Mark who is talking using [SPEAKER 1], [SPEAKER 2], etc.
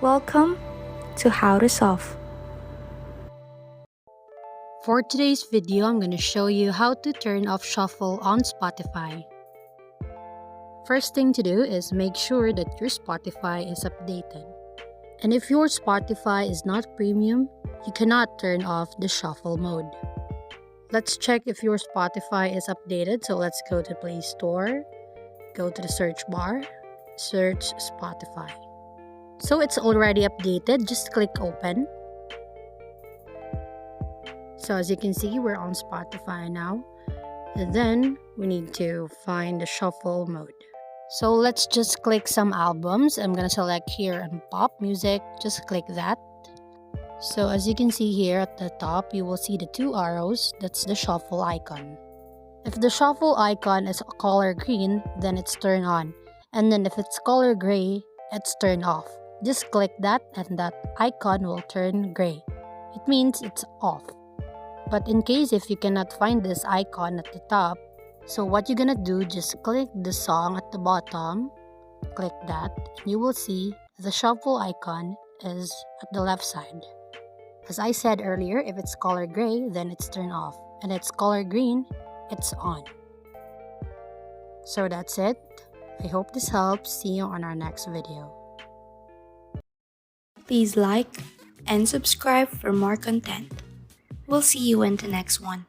[SPEAKER 1] Welcome to How to Solve.
[SPEAKER 2] For today's video, I'm going to show you how to turn off shuffle on Spotify. First thing to do is make sure that your Spotify is updated. And if your Spotify is not premium, you cannot turn off the shuffle mode. Let's check if your Spotify is updated. So let's go to Play Store, go to the search bar, search Spotify. So it's already updated, just click open. So as you can see, we're on Spotify now. And then we need to find the shuffle mode. So let's just click some albums. I'm gonna select here on pop music, just click that. So as you can see here at the top, you will see the two arrows, that's the shuffle icon. If the shuffle icon is color green, then it's turned on. And then if it's color gray, it's turned off. Just click that and that icon will turn gray. It means it's off. But in case if you cannot find this icon at the top, so what you're gonna do, just click the song at the bottom, click that, and you will see the shuffle icon is at the left side. As I said earlier, if it's color gray, then it's turned off, and it's color green, it's on. So that's it. I hope this helps. See you on our next video.
[SPEAKER 1] Please like and subscribe for more content. We'll see you in the next one.